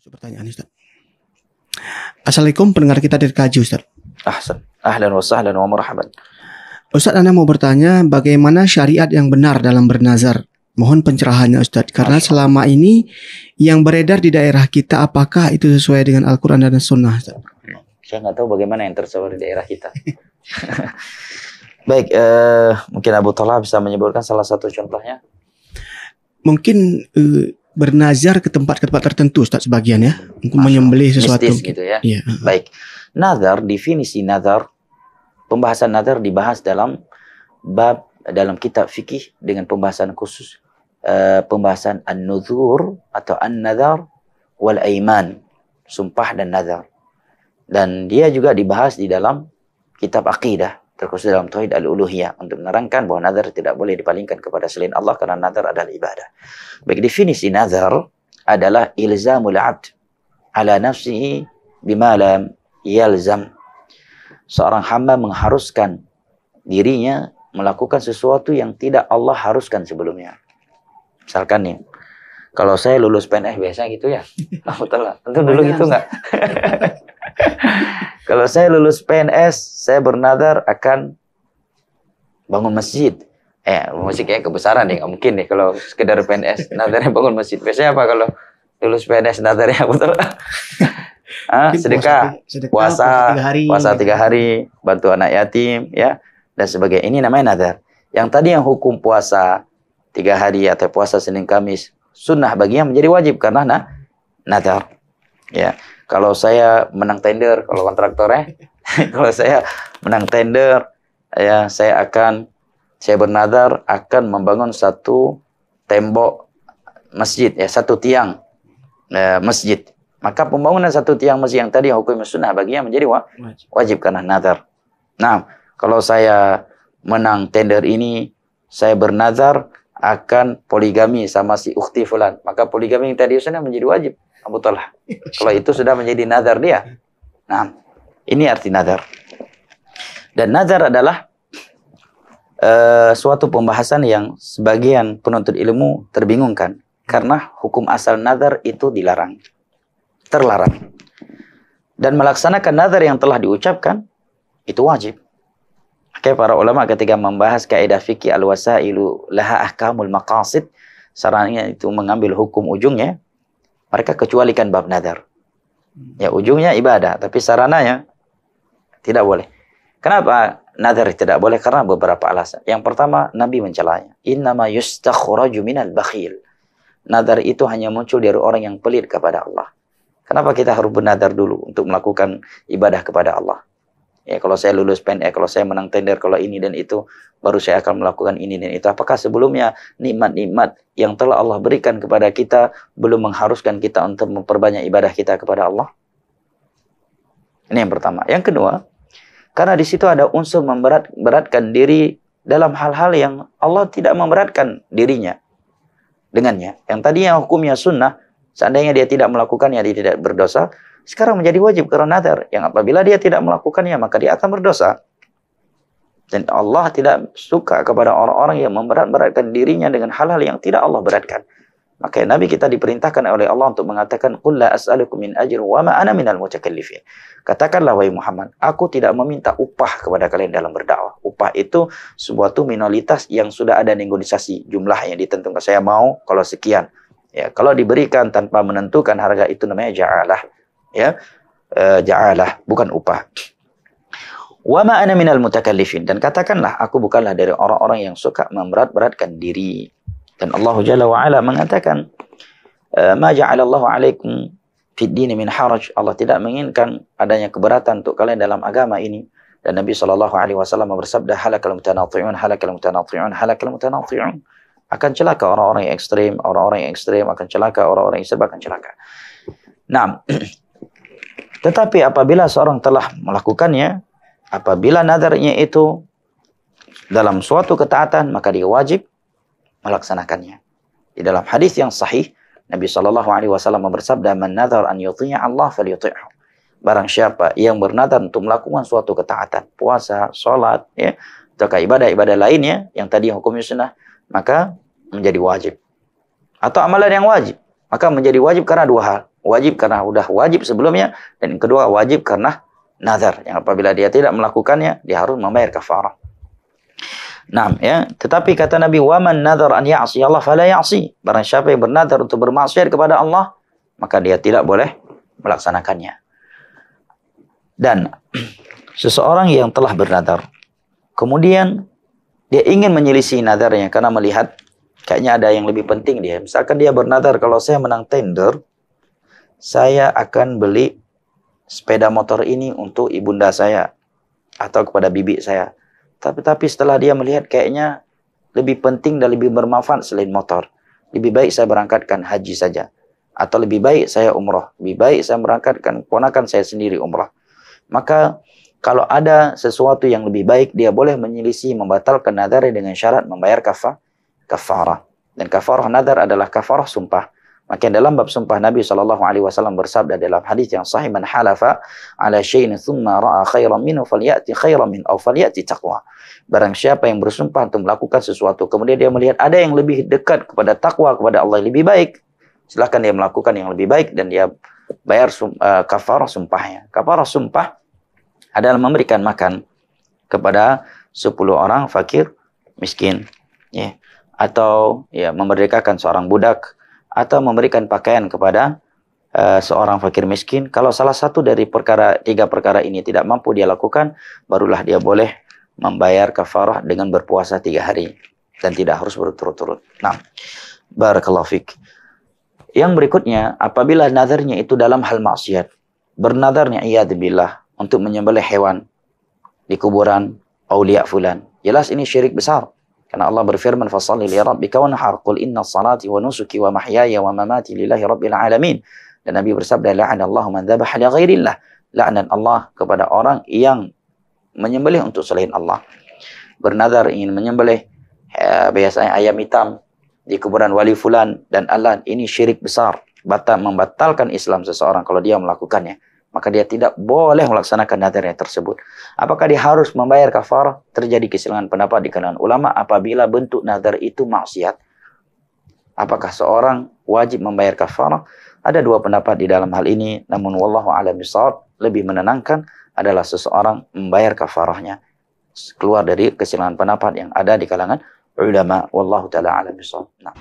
Pertanyaan Ustaz. Assalamualaikum pendengar kita dari Kaji Ustaz. Ahlan wa sahlan wa marhaban. Ustaz, Anda mau bertanya bagaimana syariat yang benar dalam bernazar? Mohon pencerahannya Ustaz. Karena selama ini yang beredar di daerah kita, apakah itu sesuai dengan Al-Quran dan Sunnah Ustaz? Saya nggak tahu bagaimana yang tersebar di daerah kita. Baik, mungkin Abu Talha bisa menyebutkan salah satu contohnya. Mungkin bernazar ke tempat-tempat tertentu Ustaz sebagian ya, untuk menyembelih sesuatu gitu ya. Iya. Baik. Nazar, definisi nazar, pembahasan nazar dibahas dalam kitab fikih dengan pembahasan khusus, pembahasan an-nuzur atau an-nazar wal aiman, sumpah dan nazar. Dan dia juga dibahas di dalam kitab akidah, terkhusus dalam tauhid al-uluhiyah, untuk menerangkan bahwa nazar tidak boleh dipalingkan kepada selain Allah karena nazar adalah ibadah. Baik, definisi nazar adalah ilzamul abd ala nafsihi bima lam yalzam. Seorang hamba mengharuskan dirinya melakukan sesuatu yang tidak Allah haruskan sebelumnya. Misalkan nih, kalau saya lulus PNS biasa gitu ya. Tentu dulu gitu enggak? Kalau saya lulus PNS, saya bernazar akan bangun masjid. Masjid kayak kebesaran nih, nggak mungkin nih kalau sekedar PNS nazarnya bangun masjid. Biasanya apa kalau lulus PNS nazarnya betul? Sedekah, puasa 3 hari, bantu anak yatim, ya, dan sebagainya. Ini namanya nazar. Yang tadi yang hukum puasa 3 hari atau puasa Senin Kamis sunnah baginya menjadi wajib karena nazar. Ya, kalau saya menang tender, kalau kontraktornya, kalau saya menang tender, ya saya bernazar akan membangun satu tembok masjid, ya, satu tiang masjid. Maka pembangunan satu tiang masjid yang tadi hukum sunnah baginya menjadi wajib karena nazar. Nah, kalau saya menang tender ini, saya bernazar akan poligami sama si ukhti fulan, maka poligami yang tadi sunnah menjadi wajib. Abu Talha. Kalau itu sudah menjadi nazar dia. Nah, ini arti nazar. Dan nazar adalah suatu pembahasan yang sebagian penuntut ilmu terbingungkan. Karena hukum asal nazar itu dilarang. Terlarang. Dan melaksanakan nazar yang telah diucapkan, itu wajib. Oke, para ulama ketika membahas kaidah fikih al-wasailu laha ahkamul maqasid, sarannya itu mengambil hukum ujungnya, mereka kecualikan bab nazar. Ya, ujungnya ibadah, tapi sarananya tidak boleh. Kenapa nazar tidak boleh? Karena beberapa alasan. Yang pertama, Nabi mencelanya. Innama yustakhraju minal bakhil. Nazar itu hanya muncul dari orang yang pelit kepada Allah. Kenapa kita harus bernazar dulu untuk melakukan ibadah kepada Allah? Ya, kalau saya lulus PNS, kalau saya menang tender, kalau ini dan itu, baru saya akan melakukan ini dan itu. Apakah sebelumnya nikmat-nikmat yang telah Allah berikan kepada kita belum mengharuskan kita untuk memperbanyak ibadah kita kepada Allah? Ini yang pertama. Yang kedua, karena di situ ada unsur memberatkan diri dalam hal-hal yang Allah tidak memberatkan dirinya dengannya. Yang tadinya hukumnya sunnah, seandainya dia tidak melakukannya, dia tidak berdosa. Sekarang menjadi wajib karena nazar. Yang apabila dia tidak melakukannya, maka dia akan berdosa. Dan Allah tidak suka kepada orang-orang yang memberat-beratkan dirinya dengan hal-hal yang tidak Allah beratkan. Maka Nabi kita diperintahkan oleh Allah untuk mengatakan, Qul la as'alukum min ajrin wa ma ana minal mutakallifin. Katakanlah, wahai Muhammad, aku tidak meminta upah kepada kalian dalam berdakwah. Upah itu sebuah minoritas yang sudah ada negosiasi jumlahnya ditentukan. Saya mau kalau sekian. Ya, kalau diberikan tanpa menentukan harga itu namanya ja'alah. Ya, ja'alah, bukan upah. Wa ma ana minal mutakallifin, dan katakanlah aku bukanlah dari orang-orang yang suka memberat-beratkan diri. Dan Allah Jalla wa Ala mengatakan, ma ja'alallahu alaikum fid dini min haraj. Allah tidak menginginkan adanya keberatan untuk kalian dalam agama ini. Dan Nabi SAW bersabda, halakal mutanathi'un, halakal mutanathi'un, halakal mutanathi'un. Akan celaka orang-orang yang ekstrem, orang-orang yang ekstrem akan celaka, orang-orang yang serba akan celaka. Nah, tetapi apabila seorang telah melakukannya, apabila nazarnya itu dalam suatu ketaatan, maka dia wajib melaksanakannya. Di dalam hadis yang sahih, Nabi SAW bersabda, man nazar an yuti'a Allah falyuti'hu. Barang siapa yang bernazar untuk melakukan suatu ketaatan, puasa, sholat, ya, atau ibadah-ibadah lainnya yang tadi hukumnya sunnah, maka menjadi wajib. Atau amalan yang wajib, maka menjadi wajib karena dua hal. Wajib karena udah wajib sebelumnya, dan yang kedua wajib karena nazar. Yang apabila dia tidak melakukannya, dia harus membayar kafarah. Nah, ya, tetapi kata Nabi, "Wa man nadhar an ya'si Allah fala ya'si." Barang siapa yang bernazar untuk bermaksiat kepada Allah, maka dia tidak boleh melaksanakannya. Dan seseorang yang telah bernazar, kemudian dia ingin menyelisih nazarnya karena melihat kayaknya ada yang lebih penting dia. Misalkan dia bernazar, kalau saya menang tender, saya akan beli sepeda motor ini untuk ibunda saya atau kepada bibi saya. Tapi setelah dia melihat kayaknya lebih penting dan lebih bermanfaat selain motor, lebih baik saya berangkatkan haji saja. Atau lebih baik saya umrah. Lebih baik saya berangkatkan ponakan saya sendiri umrah. Maka kalau ada sesuatu yang lebih baik, dia boleh menyelisih, membatalkan nazarnya dengan syarat membayar kafarah. Dan kafarah nazar adalah kafarah sumpah. Maka dalam bab sumpah Nabi SAW bersabda dalam hadis yang sahih, "Man halafa ala syai'in thumma ra'a khairan minhu falyati khairan min aw falyati taqwa." Barang siapa yang bersumpah untuk melakukan sesuatu, kemudian dia melihat ada yang lebih dekat kepada takwa kepada Allah lebih baik, silakan dia melakukan yang lebih baik dan dia bayar kafarah sumpahnya. Kafarah sumpah adalah memberikan makan kepada 10 orang fakir miskin, ya, atau ya memerdekakan seorang budak, atau memberikan pakaian kepada seorang fakir miskin. Kalau salah satu dari tiga perkara ini tidak mampu dia lakukan, barulah dia boleh membayar kafarah dengan berpuasa 3 hari dan tidak harus berturut-turut. Nah, barakallahu fik. Yang berikutnya, apabila nazarnya itu dalam hal maksiat, bernazarnya iyadzubillah untuk menyembelih hewan di kuburan aulia fulan, jelas ini syirik besar. Karena Allah berfirman, "Fashalli li rabbika wanhar, qul inna salati wa nusuki wa mahyaya wa mamati lillahi rabbil alamin." Dan Nabi bersabda, "La'anallahu man dzabaha li ghairillah." Laknat Allah kepada orang yang menyembelih untuk selain Allah. Bernazar ingin menyembelih biasanya ayam hitam di kuburan wali fulan dan Allah, ini syirik besar. Membatalkan Islam seseorang kalau dia melakukannya. Maka dia tidak boleh melaksanakan nazarnya tersebut. Apakah dia harus membayar kafarah? Terjadi keselisih pendapat di kalangan ulama apabila bentuk nazar itu maksiat. Apakah seorang wajib membayar kafarah? Ada 2 pendapat di dalam hal ini, namun wallahu a'lam bishawab, lebih menenangkan adalah seseorang membayar kafarahnya. Keluar dari keselisih pendapat yang ada di kalangan ulama, wallahu taala a'lam bishawab. Nah.